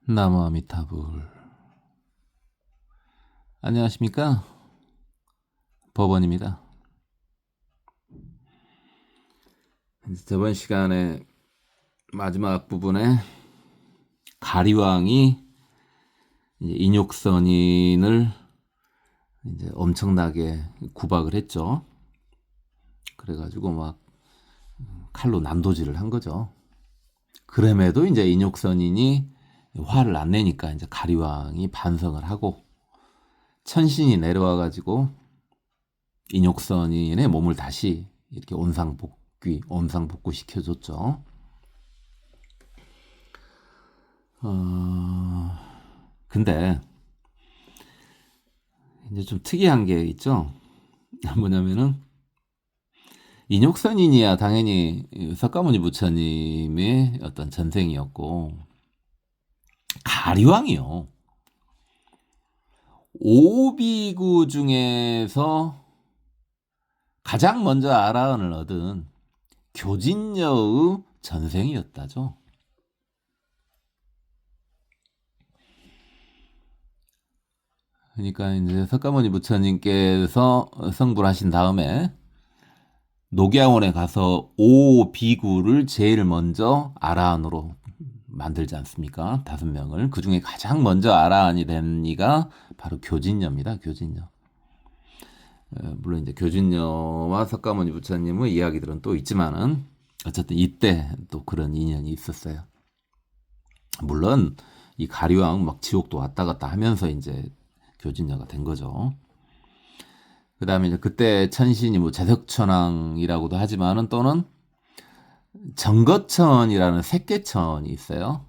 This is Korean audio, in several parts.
나무 아미타불. 안녕하십니까? 법원입니다. 저번 시간에 마지막 부분에 가리왕이 이제 인욕선인을 이제 엄청나게 구박을 했죠. 그래가지고 막 칼로 난도질을 한 거죠. 그럼에도 이제 인욕선인이 화를 안 내니까 이제 가리왕이 반성을 하고 천신이 내려와가지고 인욕선인의 몸을 다시 이렇게 온상복구 시켜줬죠. 근데 이제 좀 특이한 게 있죠. 뭐냐면은 인욕선인이야 당연히 석가모니 부처님의 어떤 전생이었고, 가리왕이요, 오비구 중에서 가장 먼저 아라한을 얻은 교진녀의 전생이었다죠. 그러니까 이제 석가모니 부처님께서 성불 하신 다음에 녹야원에 가서 오비구를 제일 먼저 아라한으로 만들지 않습니까? 5명을. 그 중에 가장 먼저 아라한이 된 이가 바로 교진녀입니다. 교진녀. 물론 이제 교진녀와 석가모니 부처님의 이야기들은 또 있지만은 어쨌든 이때 또 그런 인연이 있었어요. 물론 이 가리왕 막 지옥도 왔다 갔다 하면서 이제 교진녀가 된 거죠. 그 다음에 이제 그때 천신이 뭐 제석천왕이라고도 하지만은 또는 정거천이라는 색계천이 있어요.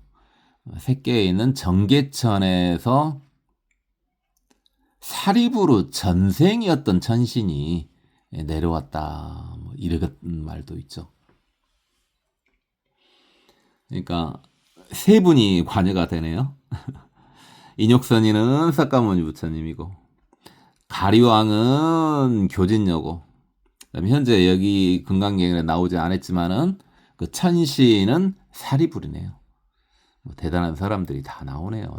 색계에 있는 정계천에서 사리부르 전생이었던 천신이 내려왔다, 뭐 이런 말도 있죠. 그러니까 세 분이 관여가 되네요. 인욕선이는 석가모니 부처님이고, 가리왕은 교진녀고, 그다음에 현재 여기 금강경에 나오지 않았지만은 그 천시는 사리불이네요. 뭐 대단한 사람들이 다 나오네요.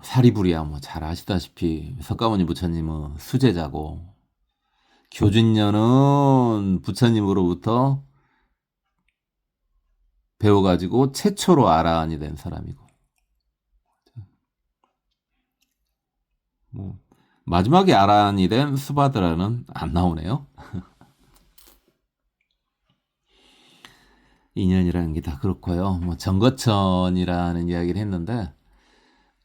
사리불이야 뭐 잘 아시다시피 석가모니 부처님은 수제자고, 교진녀는 부처님으로부터 배워가지고 최초로 아라한이 된 사람이고, 뭐 마지막에 아라한이 된 수바드라는 안 나오네요. 인연이라는 게 다 그렇고요. 뭐 정거천이라는 이야기를 했는데,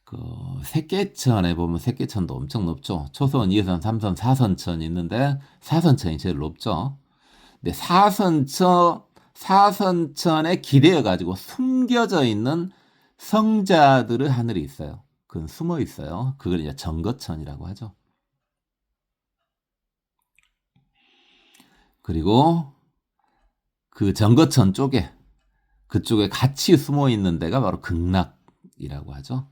그 색계천에 보면 색계천도 엄청 높죠. 초선, 2선, 3선, 4선천 있는데 4선천이 제일 높죠. 근데 사선천에 기대어 가지고 숨겨져 있는 성자들의 하늘이 있어요. 그건 숨어 있어요. 그걸 이제 정거천이라고 하죠. 그리고 그 정거천 쪽에, 그쪽에 같이 숨어 있는 데가 바로 극락이라고 하죠.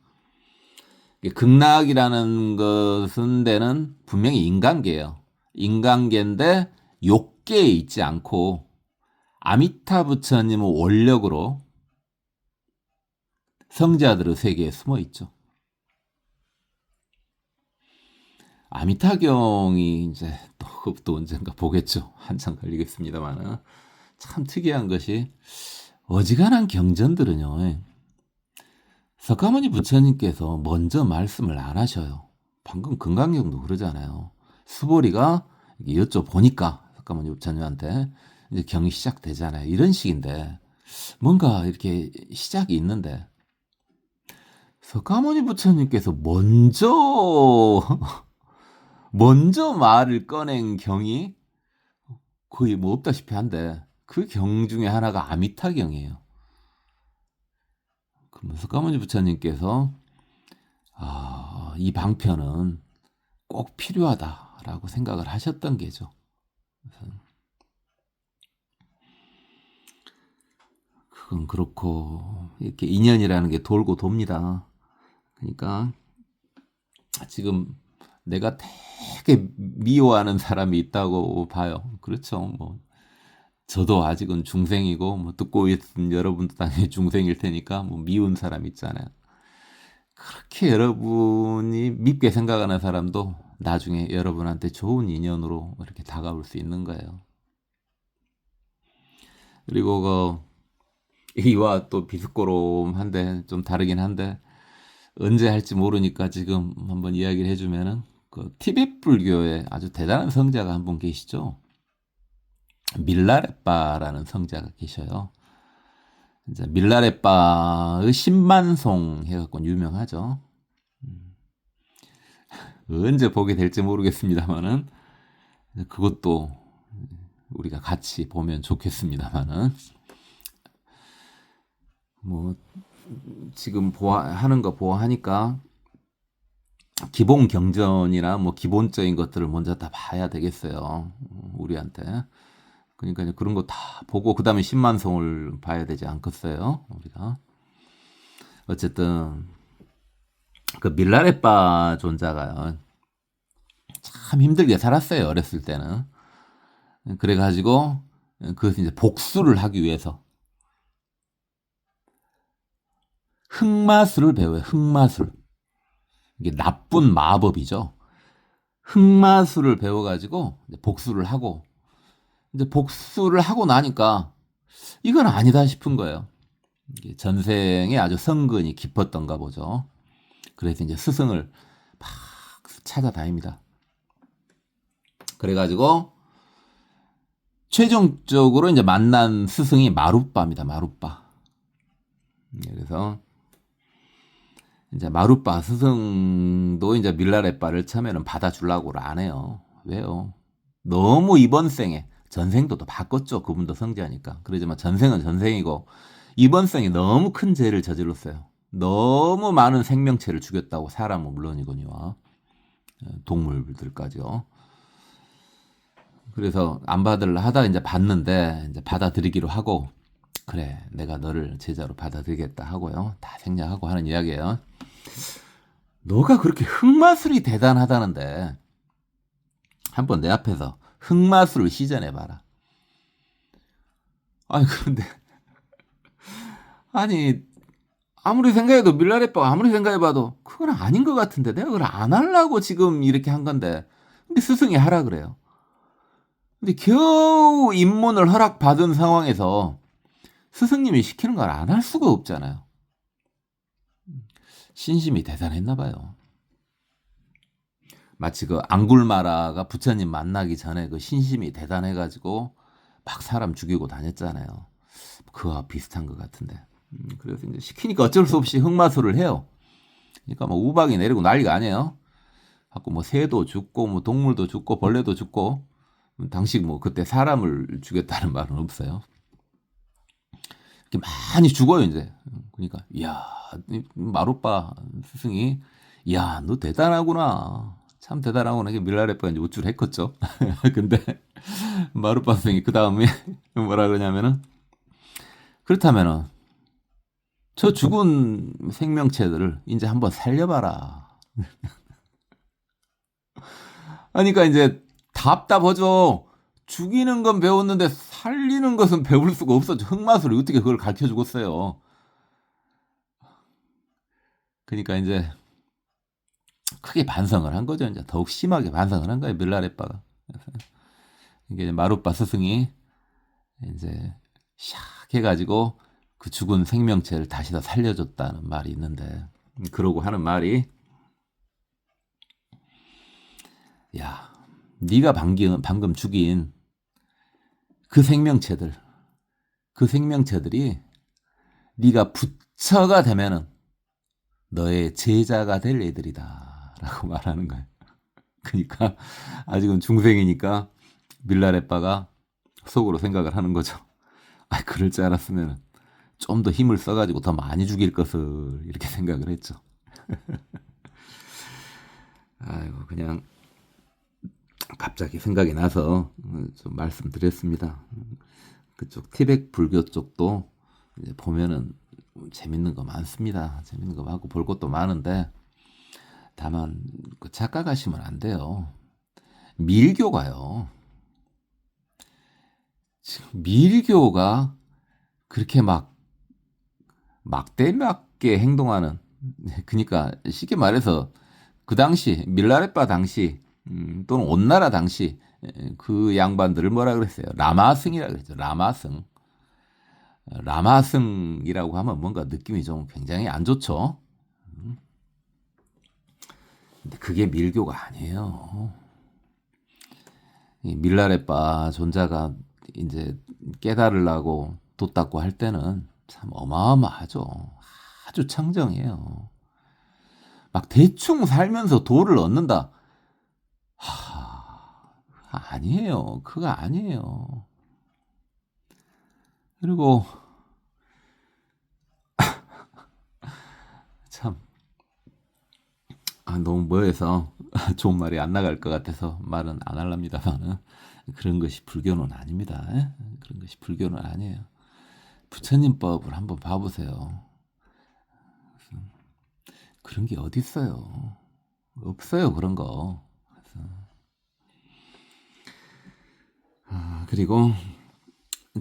극락이라는 것은 데는 분명히 인간계예요. 인간계인데 욕계에 있지 않고 아미타 부처님의 원력으로 성자들의 세계에 숨어 있죠. 아미타경이 이제 또 언젠가 보겠죠. 한참 걸리겠습니다만, 참 특이한 것이 어지간한 경전들은요, 석가모니 부처님께서 먼저 말씀을 안 하셔요. 방금 금강경도 그러잖아요. 수보리가 여쭤보니까 석가모니 부처님한테 이제 경이 시작되잖아요. 이런 식인데 뭔가 이렇게 시작이 있는데 석가모니 부처님께서 먼저 말을 꺼낸 경이 거의 뭐 없다시피 한데, 그 경 중에 하나가 아미타경이에요. 그러면 석가모니 부처님께서 이 방편은 꼭 필요하다라고 생각을 하셨던 게죠. 그건 그렇고, 이렇게 인연이라는 게 돌고 돕니다. 그러니까 지금 내가 되게 미워하는 사람이 있다고 봐요. 그렇죠. 뭐 저도 아직은 중생이고 뭐 듣고 있는 여러분도 당연히 중생일 테니까 뭐 미운 사람 있잖아요. 그렇게 여러분이 밉게 생각하는 사람도 나중에 여러분한테 좋은 인연으로 이렇게 다가올 수 있는 거예요. 그리고 이와 또 비스코롬한데 좀 다르긴 한데 언제 할지 모르니까 지금 한번 이야기를 해주면은 그 티베트 불교에 아주 대단한 성자가 한 분 계시죠. 밀라레빠라는 성자가 계셔요. 이제 밀라레빠의 신만송 해갖고 유명하죠. 언제 보게 될지 모르겠습니다만은 그것도 우리가 같이 보면 좋겠습니다만은 뭐 지금 하는 거 보아하니까 기본 경전이나 뭐 기본적인 것들을 먼저 다 봐야 되겠어요. 우리한테. 그러니까 그런 거 다 보고 그다음에 10만송을 봐야 되지 않겠어요? 우리가. 어쨌든 그 밀라레빠 존자가 참 힘들게 살았어요. 어렸을 때는. 그래가지고 그것을 이제 복수를 하기 위해서 흑마술을 배워요. 흑마술. 이게 나쁜 마법이죠. 흑마술을 배워가지고 복수를 하고 이제 복수를 하고 나니까 이건 아니다 싶은 거예요. 전생에 아주 성근이 깊었던가 보죠. 그래서 이제 스승을 막 찾아다닙니다. 그래가지고 최종적으로 이제 만난 스승이 마룻바입니다. 마룻바. 그래서 이제 마룻바 스승도 이제 밀라레빠를 처음에는 받아주려고 안 해요. 왜요? 너무 이번 생에 전생도 또 바꿨죠. 그분도 성자니까. 그러지만 전생은 전생이고 이번 생에 너무 큰 죄를 저질렀어요. 너무 많은 생명체를 죽였다고 사람은 물론이거니와 동물들까지요. 그래서 안 받으려 하다가 이제 받는데 이제 받아들이기로 하고 그래 내가 너를 제자로 받아들이겠다 하고요. 다 생략하고 하는 이야기예요. 너가 그렇게 흑마술이 대단하다는데 한번 내 앞에서 흑마술을 시전해봐라. 아니 그런데 아니 아무리 생각해도 밀라레빠가 아무리 생각해봐도 그건 아닌 것 같은데 내가 그걸 안 하려고 지금 이렇게 한 건데 근데 스승이 하라 그래요. 근데 겨우 입문을 허락받은 상황에서 스승님이 시키는 걸 안 할 수가 없잖아요. 신심이 대단했나 봐요. 마치 그 앙굴마라가 부처님 만나기 전에 그 신심이 대단해가지고 막 사람 죽이고 다녔잖아요. 그와 비슷한 것 같은데. 그래서 이제 시키니까 어쩔 수 없이 흑마술을 해요. 그러니까 뭐 우박이 내리고 난리가 아니에요. 갖고 뭐 새도 죽고 뭐 동물도 죽고 벌레도 죽고 당시 뭐 그때 사람을 죽였다는 말은 없어요. 이렇게 많이 죽어요 이제. 그러니까 이야 마룻바 스승이 이야 너 대단하구나. 참 대단하구나. 이게 밀라레빠가 이제 우쭐했겠죠. 근데 마룻바 스승이 그 다음에 뭐라 그러냐면은 그렇다면은 저 죽은 생명체들을 이제 한번 살려봐라. 그러니까 이제 답답하죠. 죽이는 건 배웠는데 살리는 것은 배울 수가 없었죠. 흑마술이 어떻게 그걸 가르쳐 주겠어요. 그러니까 이제 크게 반성을 한 거죠. 이제 더욱 심하게 반성을 한 거예요. 밀라레빠가. 이게 마룻바 스승이 이제 샥 해가지고 그 죽은 생명체를 다시 다 살려줬다는 말이 있는데 그러고 하는 말이 야 네가 방금 죽인 그 생명체들이 네가 부처가 되면은 너의 제자가 될 애들이다 라고 말하는 거예요. 그러니까 아직은 중생이니까 밀라레빠가 속으로 생각을 하는 거죠. 아, 그럴 줄 알았으면 좀 더 힘을 써가지고 더 많이 죽일 것을 이렇게 생각을 했죠. 아이고 그냥 갑자기 생각이 나서 좀 말씀드렸습니다. 그쪽 티베트 불교 쪽도 이제 보면은 재밌는 거 많습니다. 재밌는 거 많고 볼 것도 많은데 다만 그 착각하시면 안 돼요. 밀교가요. 지금 밀교가 그렇게 막 막대맞게 행동하는, 그러니까 쉽게 말해서 그 당시 밀라레빠 당시 또는 온나라 당시 그 양반들을 뭐라 그랬어요? 라마승이라 그랬죠. 라마승. 라마승이라고 하면 뭔가 느낌이 좀 굉장히 안 좋죠. 근데 그게 밀교가 아니에요. 이 밀라레빠 존자가 이제 깨달으려고 돛닦고 할 때는 참 어마어마하죠. 아주 청정해요. 막 대충 살면서 도를 얻는다. 아니에요. 그거 아니에요. 그리고 참 너무 뭐해서 좋은 말이 안 나갈 것 같아서 말은 안 할랍니다만은 그런 것이 불교는 아닙니다. 그런 것이 불교는 아니에요. 부처님 법을 한번 봐보세요. 그런 게 어디 있어요? 없어요, 그런 거. 그리고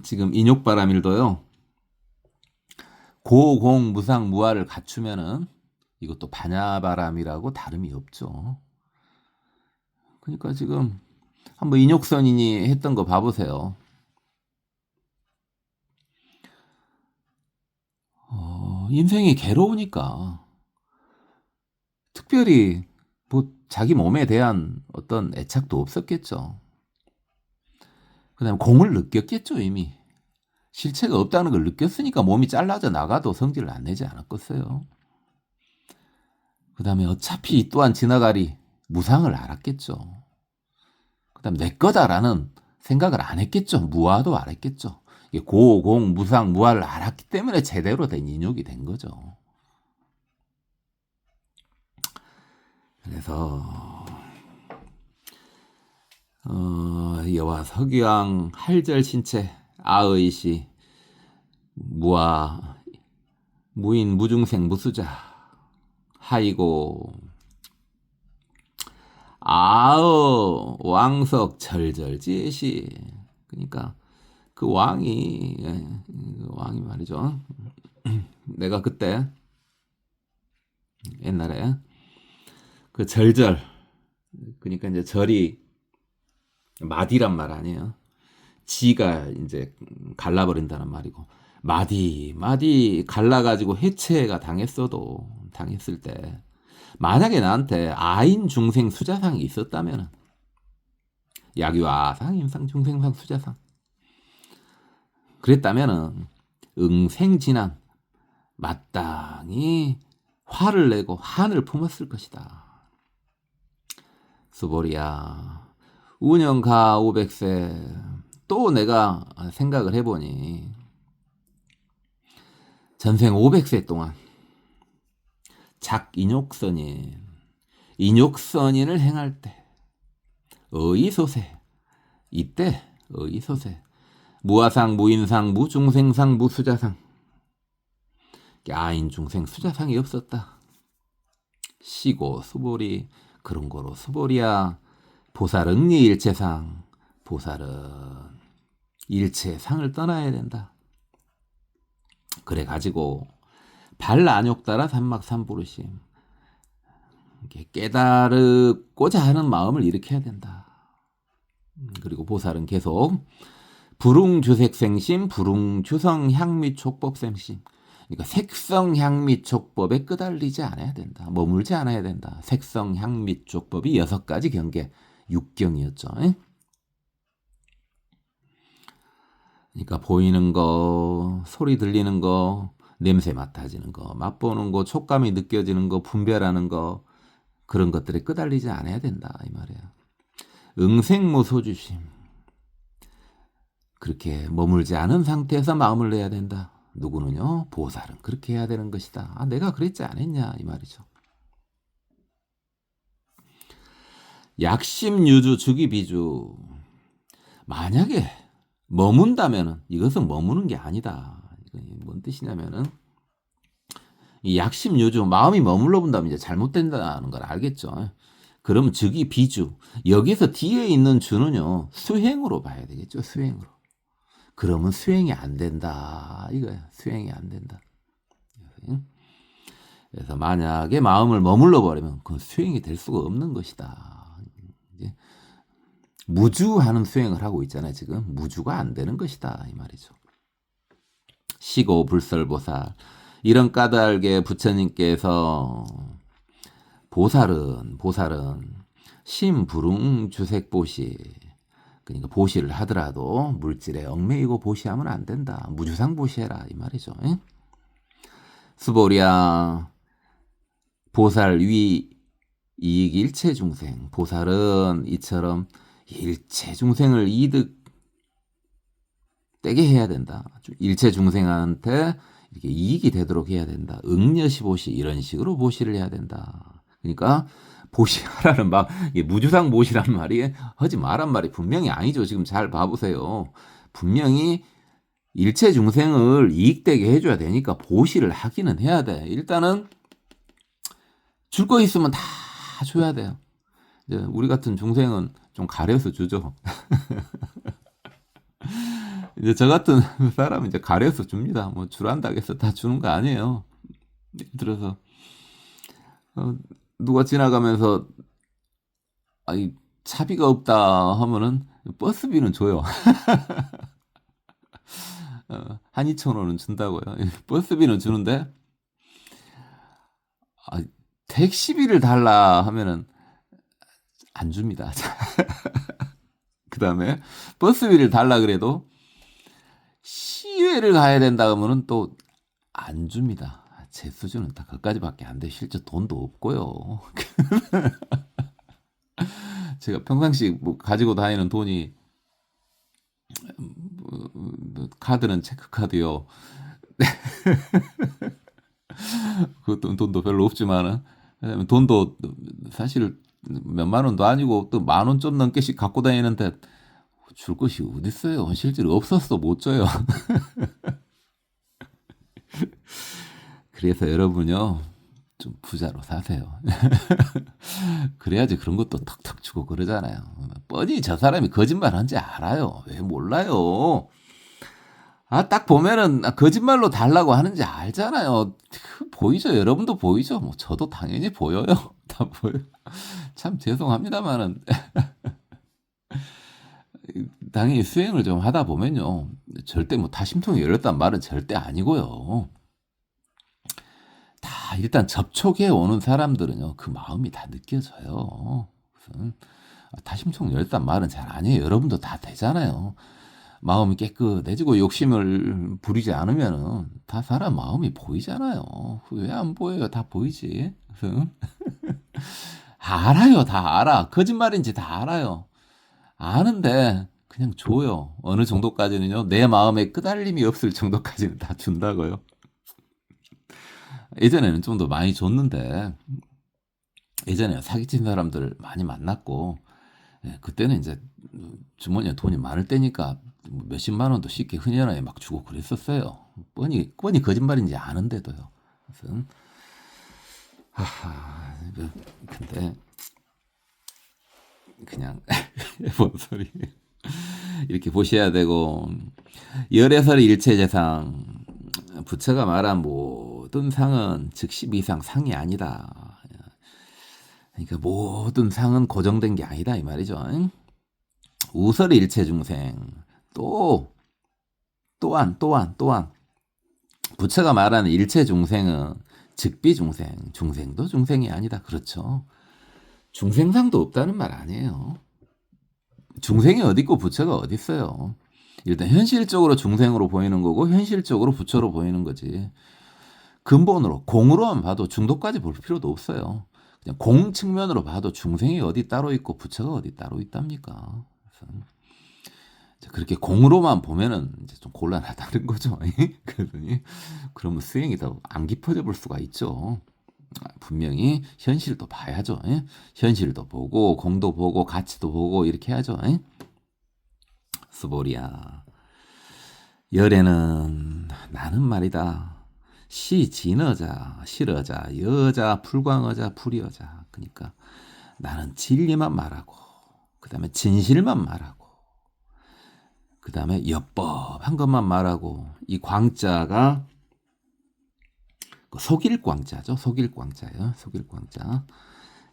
지금 인욕바라밀도요. 고공 무상 무아를 갖추면은 이것도 반야바람이라고 다름이 없죠. 그러니까 지금 한번 인욕선인이 했던 거 봐보세요. 인생이 괴로우니까 특별히 뭐 자기 몸에 대한 어떤 애착도 없었겠죠. 그다음에 공을 느꼈겠죠, 이미. 실체가 없다는 걸 느꼈으니까 몸이 잘라져 나가도 성질을 안 내지 않았겠어요. 그다음에 어차피 이 또한 지나가리 무상을 알았겠죠. 그다음 내 거다라는 생각을 안 했겠죠. 무아도 알았겠죠. 고, 공, 무상, 무아를 알았기 때문에 제대로 된 인욕이 된 거죠. 그래서 여와 석유왕 할절신체 아의시 무아 무인 무중생 무수자 하이고 아의 왕석 절절지시. 그러니까 그 왕이 말이죠. 내가 그때 옛날에 그 절절, 그러니까 이제 절이 마디란 말 아니에요. 지가 이제 갈라버린다는 말이고, 마디 갈라가지고 해체가 당했을 때 만약에 나한테 아인 중생 수자상이 있었다면 야규아상 임상 중생상 수자상 그랬다면은 응생진한 마땅히 화를 내고 한을 품었을 것이다. 수보리야 운영가 500세. 또 내가 생각을 해보니 전생 500세 동안 인욕선인을 행할 때 의소세, 이때 의소세 무아상 무인상 무중생상 무수자상 아인 중생 수자상이 없었다. 시고 수보리 그런 거로 수보리야 보살응리 일체상. 보살은 일체상을 떠나야 된다. 그래 가지고 발안욕따라 삼막삼부르심 깨달고자 하는 마음을 일으켜야 된다. 그리고 보살은 계속 불웅주색생심 불웅주성향미촉법생심. 그러니까 색성향미촉법에 끄달리지 않아야 된다. 머물지 않아야 된다. 색성향미촉법이 6가지 경계 6경이었죠. 그러니까 보이는 거, 소리 들리는 거, 냄새 맡아지는 거, 맛보는 거, 촉감이 느껴지는 거, 분별하는 거, 그런 것들에 끄달리지 않아야 된다 이 말이에요. 응생무소주심. 그렇게 머물지 않은 상태에서 마음을 내야 된다. 누구는요? 보살은 그렇게 해야 되는 것이다. 내가 그랬지 않았냐 이 말이죠. 약심유주 주기비주. 만약에 머문다면은 이것은 머무는 게 아니다. 뭔 뜻이냐면은 이 약심유주 마음이 머물러 본다면 이제 잘못된다는 걸 알겠죠. 그러면 즉이 비주. 여기서 뒤에 있는 주는요 수행으로 봐야 되겠죠. 수행으로. 그러면 수행이 안 된다. 이거야. 수행이 안 된다. 그래서 만약에 마음을 머물러 버리면 그건 수행이 될 수가 없는 것이다. 이제 무주하는 수행을 하고 있잖아요. 지금 무주가 안 되는 것이다 이 말이죠. 시고 불설보살 이런 까닭에 부처님께서 보살은 심부릉 주색보시 그러니까 보시를 하더라도 물질에 얽매이고 보시하면 안 된다. 무주상 보시해라 이 말이죠. 수보리야 보살 위 이익 일체 중생 보살은 이처럼 일체 중생을 이득 떼게 해야 된다. 일체 중생한테 이렇게 이익이 되도록 해야 된다. 응여시 보시 이런 식으로 보시를 해야 된다. 그러니까 보시하라는 막 무주상 보시란 말이 하지 마란 말이 분명히 아니죠. 지금 잘 봐보세요. 분명히 일체 중생을 이익되게 해줘야 되니까 보시를 하기는 해야 돼. 일단은 줄 거 있으면 다 줘야 돼요. 이제 우리 같은 중생은 좀 가려서 주죠. 이제 저 같은 사람은 이제 가려서 줍니다. 뭐 주란다고 해서 다 주는 거 아니에요. 예를 들어서 누가 지나가면서 아니 차비가 없다 하면은 버스비는 줘요. 1,2,000원은 준다고요. 버스비는 주는데 택시비를 달라 하면은 안 줍니다. 그 다음에 버스비를 달라 그래도 시외를 가야 된다 하면은 또 안 줍니다. 제 수준은 다 그까지밖에 안 돼. 실제 돈도 없고요. 제가 평상시 뭐 가지고 다니는 돈이 카드는 체크카드요. 그것도 돈도 별로 없지만은 돈도 사실 몇만 원도 아니고 또 10,000원 좀 넘게씩 갖고 다니는데 줄 것이 어디 있어요? 실제로 없었어 못 줘요. 그래서 여러분요 좀 부자로 사세요. 그래야지 그런 것도 턱턱 주고 그러잖아요. 뻔히 저 사람이 거짓말한지 알아요. 왜 몰라요? 딱 보면은 거짓말로 달라고 하는지 알잖아요. 보이죠? 여러분도 보이죠? 뭐 저도 당연히 보여요. 다 보여. 참 죄송합니다만은 당연히 수행을 좀 하다 보면요. 절대 뭐 다심통이 열렸단 말은 절대 아니고요. 다 일단 접촉해 오는 사람들은요. 그 마음이 다 느껴져요. 무슨 다심통 열렸단 말은 잘 아니에요. 여러분도 다 되잖아요. 마음이 깨끗해지고 욕심을 부리지 않으면은 다 사람 마음이 보이잖아요. 왜 안 보여요? 다 보이지. 알아요. 다 알아. 거짓말인지 다 알아요. 아는데 그냥 줘요. 어느 정도까지는요. 내 마음에 끄달림이 없을 정도까지는 다 준다고요. 예전에는 좀 더 많이 줬는데 예전에 사기친 사람들 많이 만났고 그때는 이제 주머니에 돈이 많을 때니까 몇십만 원도 쉽게 흔연하게 막 주고 그랬었어요. 뻔히 거짓말인지 아는데도요. 무슨 근데 그냥 뭔 소리 이렇게 보셔야 되고 열애설 일체재상 부처가 말한 모든 상은 즉시 미상 상이 아니다. 그러니까 모든 상은 고정된 게 아니다 이 말이죠. 우설 일체 중생 또한 부처가 말하는 일체 중생은 즉비 중생도 중생이 아니다. 그렇죠. 중생상도 없다는 말 아니에요. 중생이 어디 있고 부처가 어디 있어요. 일단 현실적으로 중생으로 보이는 거고 현실적으로 부처로 보이는 거지. 근본으로 공으로만 봐도 중도까지 볼 필요도 없어요. 그냥 공 측면으로 봐도 중생이 어디 따로 있고 부처가 어디 따로 있답니까? 그래서 그렇게 공으로만 보면은 이제 좀 곤란하다는 거죠. 그러더니 그러면 수행이 더 안 깊어져 볼 수가 있죠. 분명히 현실도 봐야죠. 현실도 보고 공도 보고 가치도 보고 이렇게 해야죠. 스보리야 열에는 나는 말이다. 시 진어자 실어자 여자 불광어자 불이어자 그러니까 나는 진리만 말하고 그 다음에 진실만 말하고 그 다음에 엽법한 것만 말하고 이 광자가 속일 광자죠. 속일 광자예요. 속일 광자.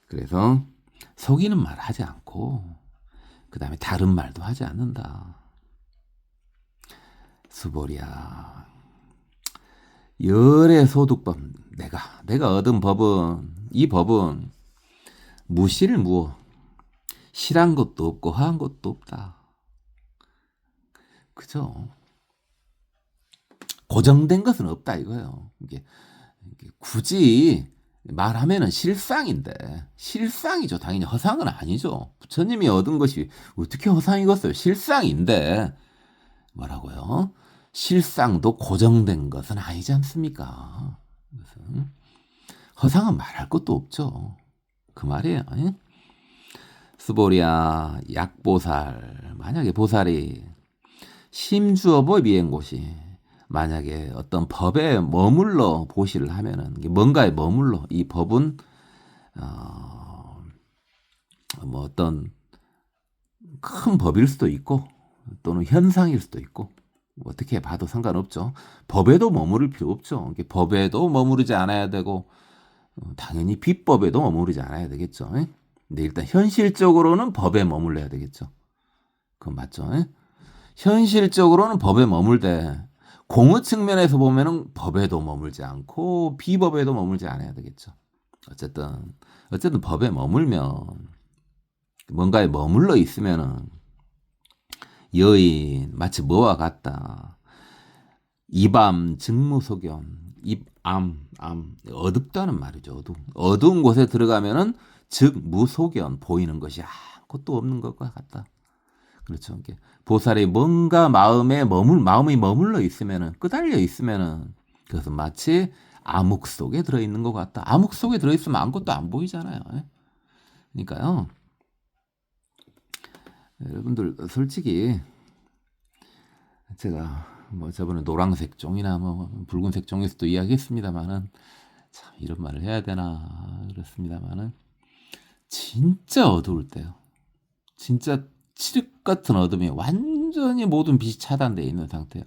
그래서 속이는 말 하지 않고 그 다음에 다른 말도 하지 않는다. 수보리야. 열의 소득법 내가 얻은 법은 이 법은 무실무어 실한 것도 없고 허한 것도 없다. 그죠? 고정된 것은 없다 이거예요. 이게 굳이 말하면은 실상인데 실상이죠. 당연히 허상은 아니죠. 부처님이 얻은 것이 어떻게 허상이겠어요? 실상인데 뭐라고요? 실상도 고정된 것은 아니지 않습니까? 그래서 허상은 말할 것도 없죠. 그 말이에요. 스보리야 약보살 만약에 보살이 심주어보 미행고시 만약에 어떤 법에 머물러 보시를 하면은 뭔가에 머물러 이 법은 뭐 어떤 큰 법일 수도 있고 또는 현상일 수도 있고 어떻게 봐도 상관없죠. 법에도 머무를 필요 없죠. 법에도 머무르지 않아야 되고 당연히 비법에도 머무르지 않아야 되겠죠. 근데 일단 현실적으로는 법에 머물러야 되겠죠. 그건 맞죠. 현실적으로는 법에 머물되 공의 측면에서 보면은 법에도 머물지 않고 비법에도 머물지 않아야 되겠죠. 어쨌든 법에 머물면 뭔가에 머물러 있으면은 여인 마치 뭐와 같다. 이밤 증무소견 입암 어둡다는 말이죠. 어두운 곳에 들어가면은 즉 무소견 보이는 것이 아무것도 없는 것과 같다. 그렇죠. 보살이 뭔가 마음이 머물러 있으면은 끄달려 있으면은 그것은 마치 암흑 속에 들어 있는 것 같다. 암흑 속에 들어 있으면 아무것도 안 보이잖아요. 그러니까요. 여러분들 솔직히 제가 뭐 저번에 노란색 종이나 뭐 붉은색 종에서도 이야기했습니다만은 참 이런 말을 해야 되나 그렇습니다만은 진짜 어두울 때요. 진짜 칠흑 같은 어둠이 완전히 모든 빛이 차단되어 있는 상태예요.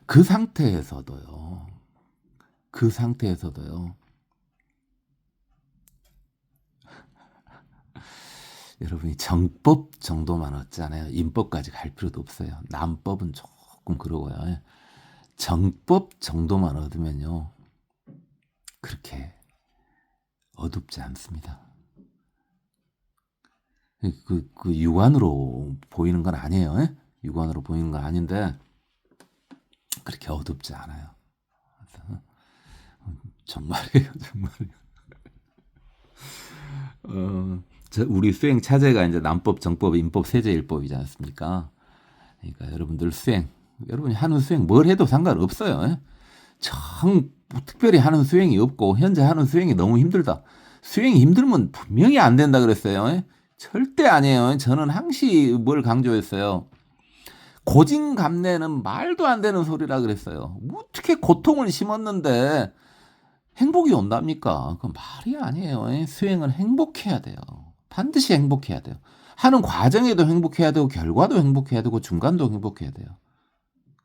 그 상태에서도요. 여러분이 정법 정도만 얻잖아요. 인법까지 갈 필요도 없어요. 남법은 조금 그러고요. 정법 정도만 얻으면요. 그렇게 어둡지 않습니다. 그 육안으로 보이는 건 아니에요. 육안으로 보이는 건 아닌데 그렇게 어둡지 않아요. 정말이에요. 우리 수행 차제가 이제 남법, 정법, 인법, 세제, 일법이지 않습니까? 그러니까 여러분이 하는 수행 뭘 해도 상관없어요. 특별히 하는 수행이 없고 현재 하는 수행이 너무 힘들다. 수행이 힘들면 분명히 안 된다 그랬어요. 절대 아니에요. 저는 항시 뭘 강조했어요. 고진감래는 말도 안 되는 소리라 그랬어요. 어떻게 고통을 심었는데 행복이 온답니까? 그건 말이 아니에요. 수행은 행복해야 돼요. 반드시 행복해야 돼요. 하는 과정에도 행복해야 되고 결과도 행복해야 되고 중간도 행복해야 돼요.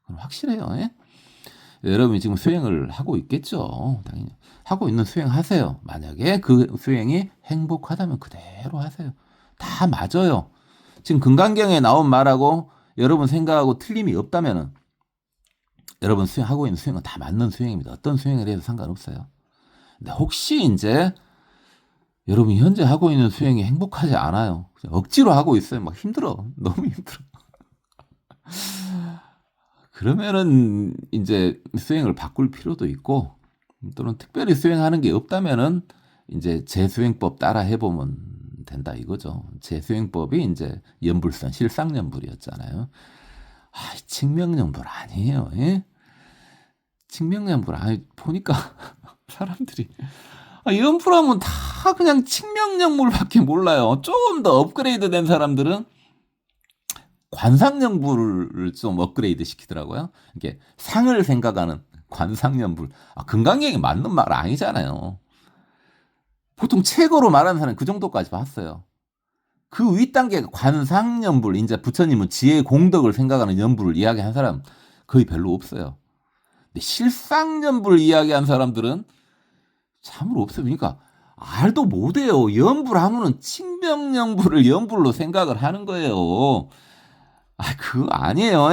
그건 확실해요. 여러분이 지금 수행을 하고 있겠죠. 당연히 하고 있는 수행 하세요. 만약에 그 수행이 행복하다면 그대로 하세요. 다 맞아요. 지금 금강경에 나온 말하고 여러분 생각하고 틀림이 없다면은 여러분 하고 있는 수행은 다 맞는 수행입니다. 어떤 수행을 해도 상관없어요. 근데 혹시 이제 여러분이 현재 하고 있는 수행이 행복하지 않아요. 억지로 하고 있어요. 막 힘들어. 너무 힘들어. 그러면은 이제 수행을 바꿀 필요도 있고 또는 특별히 수행하는 게 없다면은 이제 재수행법 따라 해보면 된다 이거죠. 재수행법이 이제 연불선 실상연불이었잖아요. 칭명연불 아니에요. 칭명연불 보니까 사람들이 연불하면 다 그냥 칭명연불밖에 몰라요. 좀 더 업그레이드 된 사람들은 관상연불을 좀 업그레이드 시키더라고요. 이게 상을 생각하는 관상연불. 금강경이 맞는 말 아니잖아요. 보통 책으로 말하는 사람은 그 정도까지 봤어요. 그 윗단계 관상연불, 이제 부처님은 지혜의 공덕을 생각하는 연불을 이야기한 사람 거의 별로 없어요. 근데 실상연불 이야기한 사람들은 참으로 없어요. 그러니까 알도 못해요. 연불하면은 칭명연불을 연불로 생각을 하는 거예요. 그거 아니에요.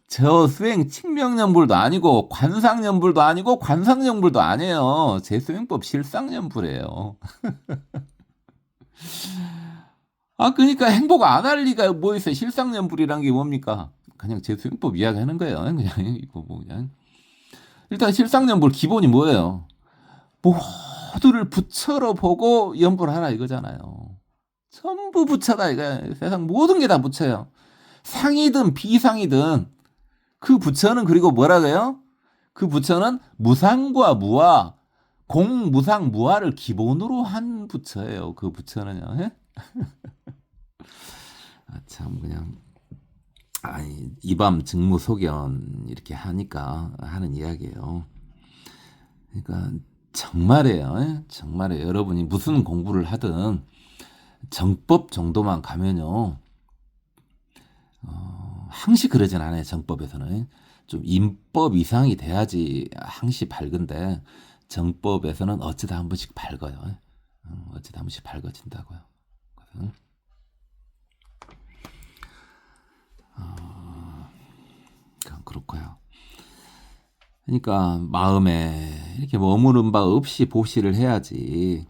저 수행 칭명연불도 아니고 관상연불도 아니고 관상연불도 아니에요. 제 수행법 실상연불이에요. 그러니까 행복 안 할 리가 뭐 있어요. 실상연불이란 게 뭡니까? 그냥 제 수행법 이야기하는 거예요. 그냥 이거 뭐 그냥 일단 실상연불 기본이 뭐예요? 모두를 부처로 보고 연불하라 이거잖아요. 전부 부처다 이거야. 세상 모든 게 다 부처예요. 상이든 비상이든 그 부처는 그리고 뭐라 그래요? 그 부처는 무상과 무아, 공무상 무아를 기본으로 한 부처예요. 그 부처는요. 참 그냥 이밤 직무소견 이렇게 하니까 하는 이야기예요. 그러니까 정말이에요. 정말이에요. 여러분이 무슨 공부를 하든 정법 정도만 가면요. 항시 그러진 않아요. 정법에서는. 좀 인법 이상이 돼야지 항시 밝은데 정법에서는 어쩌다 한 번씩 밝아요. 어쩌다 한 번씩 밝아진다고요. 그렇고요. 그러니까 마음에 이렇게 머무른 바 없이 보시를 해야지.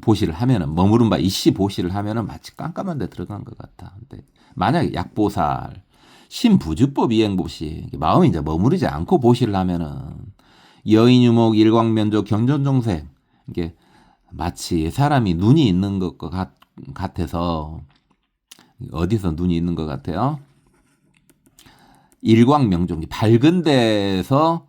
보시를 하면은 머무른 바 있이 보시를 하면은 마치 깜깜한 데 들어간 것 같아. 근데 만약에 약보살 신부주법 이행보시 마음이 이제 머무르지 않고 보시를 하면은 여인유목 일광면조 경전종색 이게 마치 사람이 눈이 있는 것과 같아서 어디서 눈이 있는 것 같아요? 일광명종 밝은 데서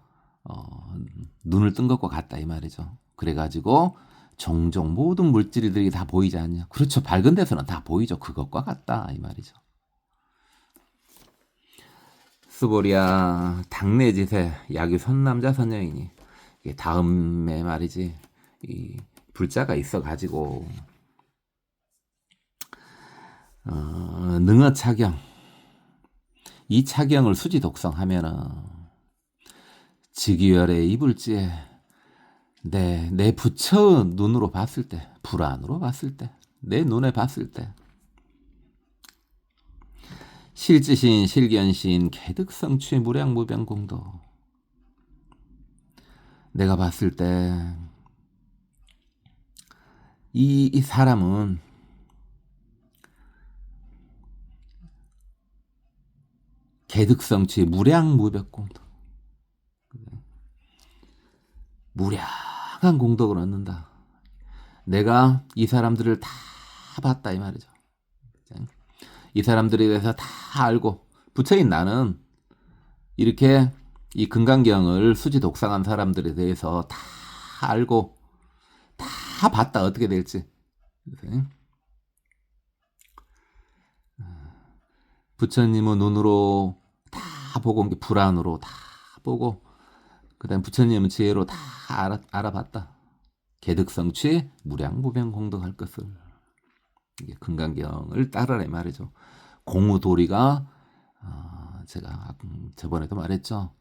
눈을 뜬 것과 같다 이 말이죠. 그래가지고 종종 모든 물질들이 다 보이지 않냐? 그렇죠. 밝은 데서는 다 보이죠. 그것과 같다 이 말이죠. 스보리아 당내지세 야기 선남자 선여인이 다음에 말이지 이 불자가 있어가지고 능어 차경 이 차경을 수지 독성하면은 직위열의 이불지에 내 부처 눈으로 봤을 때 불안으로 봤을 때 내 눈에 봤을 때 실지신 실견신 개득성취 무량무변공도 내가 봤을 때 이 사람은 개득성취 무량무변공도 무량한 공덕을 얻는다. 내가 이 사람들을 다 봤다 이 말이죠. 이 사람들에 대해서 다 알고 부처인 나는 이렇게 이 금강경을 수지 독상한 사람들에 대해서 다 알고 다 봤다 어떻게 될지. 부처님은 눈으로 다 보고 불안으로 다 보고 그다음 부처님은 지혜로 다 알아봤다. 개득성취 무량무변 공덕할 것을. 이게 금강경을 따르라 이 말이죠. 공우도리가 제가 저번에도 말했죠.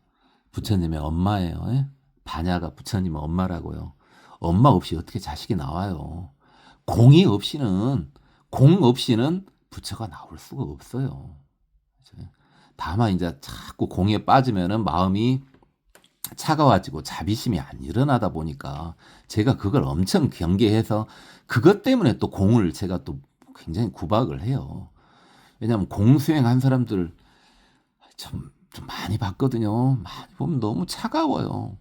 부처님의 엄마예요. 반야가 부처님의 엄마라고요. 엄마 없이 어떻게 자식이 나와요. 공 없이는 부처가 나올 수가 없어요. 다만 이제 자꾸 공에 빠지면은 마음이 차가워지고 자비심이 안 일어나다 보니까 제가 그걸 엄청 경계해서 그것 때문에 또 공을 제가 또 굉장히 구박을 해요. 왜냐하면 공 수행한 사람들 좀 많이 봤거든요. 많이 보면 너무 차가워요.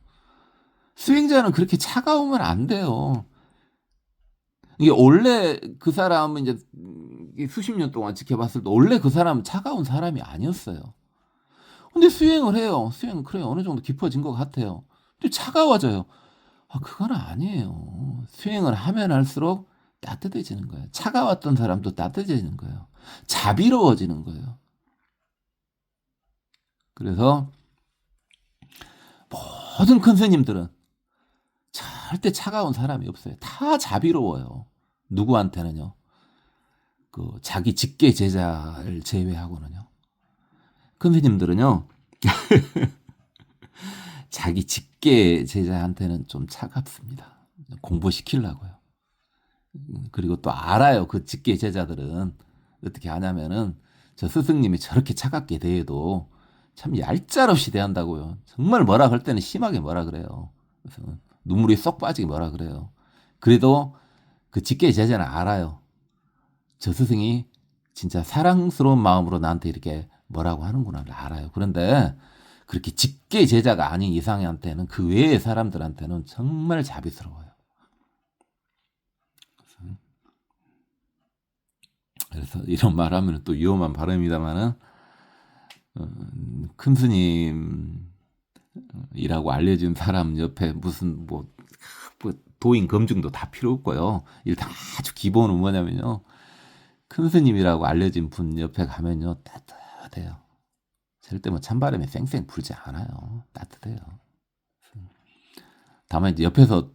수행자는 그렇게 차가우면 안 돼요. 이게 원래 그 사람은 이제 수십 년 동안 지켜봤을 때 원래 그 사람은 차가운 사람이 아니었어요. 근데 수행을 해요. 그래 어느 정도 깊어진 것 같아요. 근데 차가워져요. 그건 아니에요. 수행을 하면 할수록 따뜻해지는 거예요. 차가웠던 사람도 따뜻해지는 거예요. 자비로워지는 거예요. 그래서 모든 큰 스님들은 절대 차가운 사람이 없어요. 다 자비로워요. 누구한테는요. 그 자기 직계 제자를 제외하고는요. 큰 스님들은요. 자기 직계 제자한테는 좀 차갑습니다. 공부시키려고요. 그리고 또 알아요. 그 직계 제자들은 어떻게 하냐면은 저 스승님이 저렇게 차갑게 대해도 참 얄짤없이 대한다고요. 정말 뭐라 할 때는 심하게 뭐라 그래요. 그래서 눈물이 쏙 빠지게 뭐라 그래요. 그래도 그 직계 제자는 알아요. 저 스승이 진짜 사랑스러운 마음으로 나한테 이렇게 뭐라고 하는구나를 알아요. 그런데 그렇게 직계 제자가 아닌 이상한테는 그 외의 사람들한테는 정말 자비스러워요. 그래서 이런 말하면 또 위험한 발언입니다만은 큰 스님이라고 알려진 사람 옆에 무슨 뭐 도인 검증도 다 필요 없고요. 일단 아주 기본은 뭐냐면요. 큰 스님이라고 알려진 분 옆에 가면요. 따뜻해요. 절대 뭐 찬바람이 쌩쌩 불지 않아요. 따뜻해요. 다만 이제 옆에서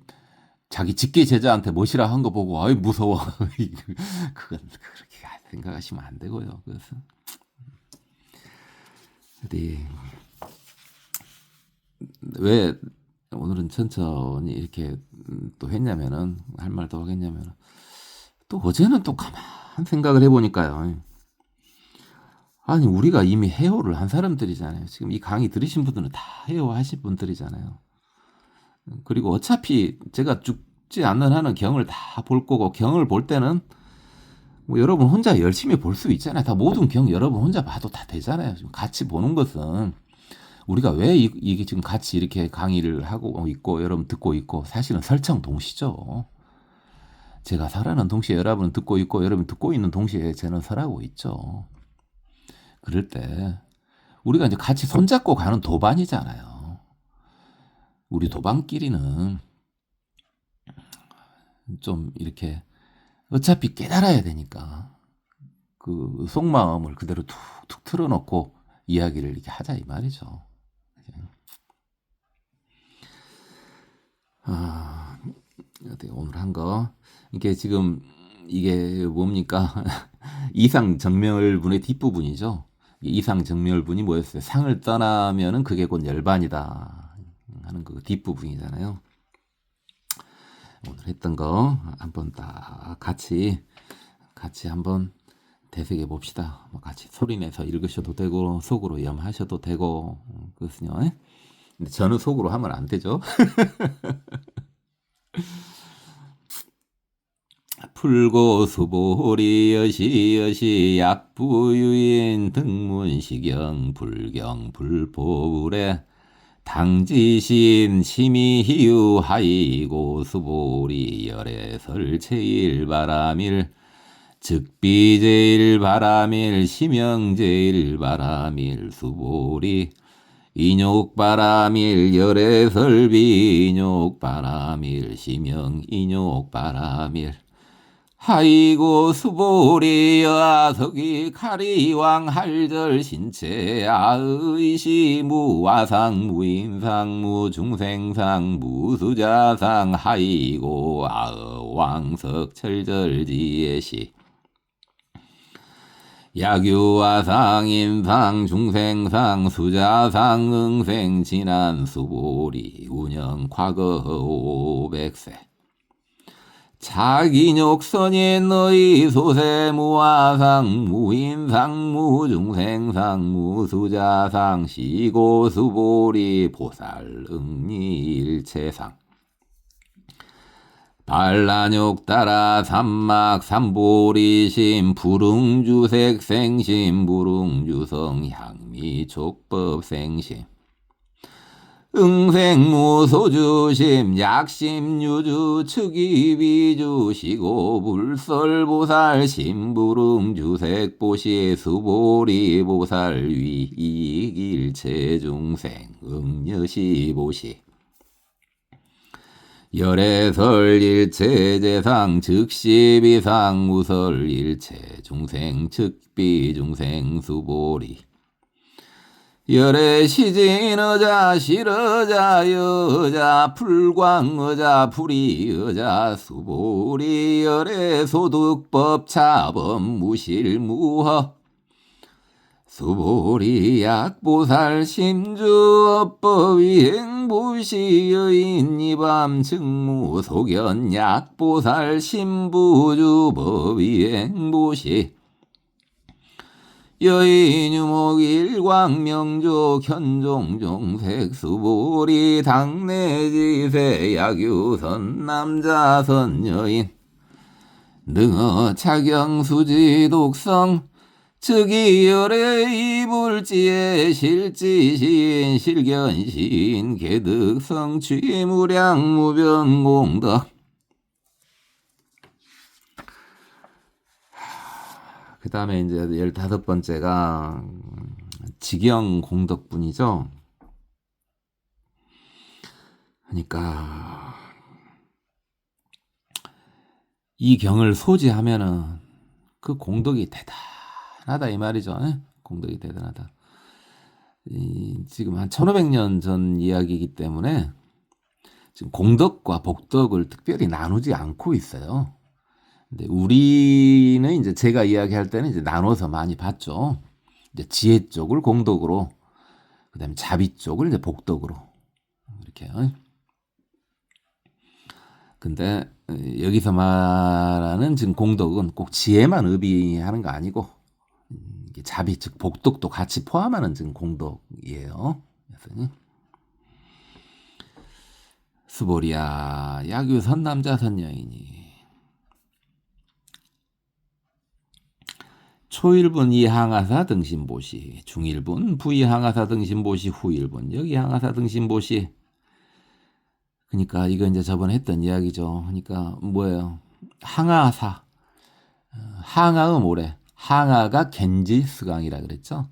자기 직계 제자한테 뭐시라 한 거 보고 아이 무서워. 그건 그렇게 생각하시면 안 되고요. 그래서 왜 오늘은 천천히 이렇게 또 했냐면은 할 말 더 하겠냐면은 또 어제는 또 가만 생각을 해보니까요. 아니 우리가 이미 해오를 한 사람들이잖아요. 지금 이 강의 들으신 분들은 다 해오 하신 분들이잖아요. 그리고 어차피 제가 죽지 않는 한은 경을 다 볼 거고 경을 볼 때는 뭐 여러분 혼자 열심히 볼 수 있잖아요. 다 모든 경 여러분 혼자 봐도 다 되잖아요. 지금 같이 보는 것은 우리가 왜 이게 지금 같이 이렇게 강의를 하고 있고 여러분 듣고 있고 사실은 설청 동시죠. 제가 설하는 동시에 여러분은 듣고 있고 여러분 듣고 있는 동시에 저는 설하고 있죠. 그럴 때 우리가 이제 같이 손잡고 가는 도반이잖아요. 우리 도반끼리는 좀 이렇게 어차피 깨달아야 되니까 그 속마음을 그대로 툭툭 틀어놓고 이야기를 이렇게 하자 이 말이죠. 오늘 한 거 이게 지금 이게 뭡니까? 이상정멸분의 뒷부분이죠. 이상정멸분이 뭐였어요? 상을 떠나면은 그게 곧 열반이다 하는 그 뒷부분이잖아요. 오늘 했던 거 한번 딱 같이 한번 되새겨 봅시다. 뭐 같이 소리내서 읽으셔도 되고 속으로 염하셔도 되고 그렇군요. 근데 저는 속으로 하면 안 되죠. 풀고 수보리 여시 약부유인 등문시경 불경 불포불에 당지신 심의희유 하이고 수보리 열애설 제일바람일 즉비제일 바람일 심영제일 바람일 수보리 인욕바람일 열애설비 인욕바람일 심영 인욕바람일 하이고 수보리 여아석이 카리왕 할절 신체 아의시 무와상 무인상 무중생상 무수자상 하이고 아왕석 철절지예시 야규와상 인상 중생상 수자상 응생 진한 수보리 운영 과거 500세 자기욕선인 너희 소세 무화상 무인상 무중생상 무수자상 시고수보리 보살 응리일체상 반란욕 따라 삼막 삼보리심 불응주색 생심 불응주성 향미 족법 생심 응생무소주심 약심유주 측이비주 시고불설보살 심부릉주색보시 수보리보살 위이길체중생 응여시보시 열애설 일체제상 즉시비상 무설 일체중생 측비중생 수보리 열애 시진어자 실어자 여자 풀광어자 풀이어자 수보리 열애 소득법 차범 무실무허 수보리 약보살 심주업법 위행부시 여인 이밤 증무 소견 약보살 심부주법 위행부시 여인 유목 일광명조 견종종색 수보리 당내지세 약유선 남자선 여인 능어 차경수지 독성 즉이열의 이불지에 실지시인 실견시인 개득성 취무량 무변공덕. 그 다음에 이제 15번째가 직영공덕분이죠. 그러니까 이 경을 소지하면은 그 공덕이 대단하다 이 말이죠. 공덕이 대단하다. 지금 한 1500년 전 이야기이기 때문에 지금 공덕과 복덕을 특별히 나누지 않고 있어요. 근데 우리는 이제 제가 이야기할 때는 이제 나눠서 많이 봤죠. 이제 지혜 쪽을 공덕으로, 그다음에 자비 쪽을 이제 복덕으로 이렇게. 근데 여기서 말하는 지금 공덕은 꼭 지혜만 의미하는 거 아니고 자비 즉 복덕도 같이 포함하는 지금 공덕이에요. 그래서 수보리야 야규 선남자 선여인이 초일분 이항하사 등신보시 중일분 부이항하사 등신보시 후일분 여기항하사 등신보시. 그러니까 이거 이제 저번에 했던 이야기죠. 그러니까 뭐예요? 항하사 항하의 모래 항하가 겐지스강이라 그랬죠.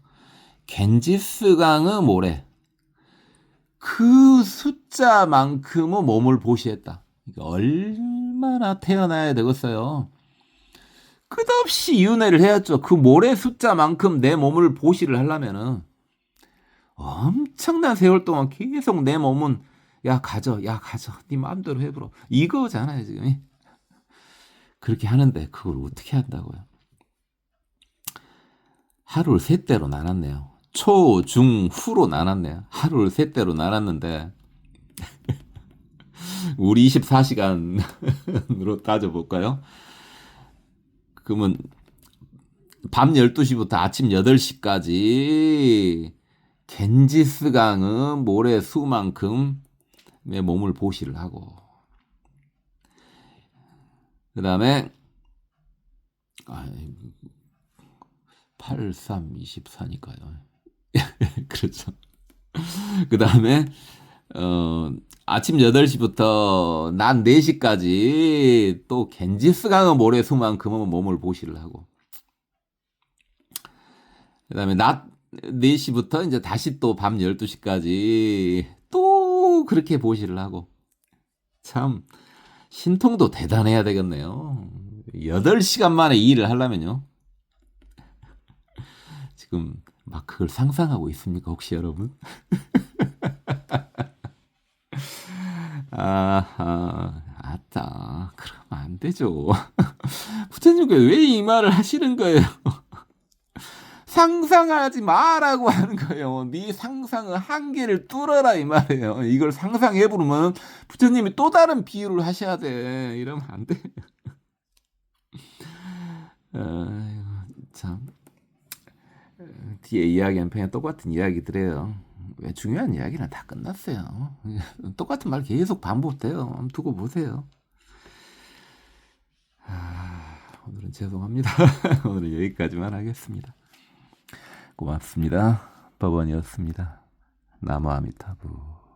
겐지스강의 모래 그 숫자만큼의 몸을 보시했다. 그러니까 얼마나 태어나야 되겠어요. 끝없이 윤회를 해야죠. 그 모래 숫자만큼 내 몸을 보시를 하려면은 엄청난 세월 동안 계속 내 몸은 야 가져 네 마음대로 해보라 이거잖아요 지금. 그렇게 하는데 그걸 어떻게 한다고요? 하루를 세 때로 나눴네요. 초, 중, 후로 나눴네요. 하루를 세 때로 나눴는데 우리 24시간으로 따져볼까요? 그러면 밤 12시부터 아침 8시까지 겐지스강의 모래 수만큼 내 몸을 보시를 하고 그 다음에 8324니까요. 그렇죠. 그 다음에 아침 8시부터 낮 4시까지 또 겐지스강의 모래 수만큼은 몸을 보시를 하고 그 다음에 낮 4시부터 이제 다시 또 밤 12시까지 또 그렇게 보시를 하고 참 신통도 대단해야 되겠네요. 8시간 만에 이 일을 하려면요. 지금 막 그걸 상상하고 있습니까 혹시 여러분? 아따 그러면 안 되죠. 부처님께서 왜 이 말을 하시는 거예요? 상상하지 마라고 하는 거예요. 네 상상의 한계를 뚫어라 이 말이에요. 이걸 상상해 부르면 부처님이 또 다른 비유를 하셔야 돼. 이러면 안 돼. 참 뒤에 이야기한 편에 똑같은 이야기들이에요. 왜 중요한 이야기는 다 끝났어요. 똑같은 말 계속 반복돼요. 한번 두고 보세요. 오늘은 죄송합니다. 오늘은 여기까지만 하겠습니다. 고맙습니다. 법원이었습니다. 나무 아미타부.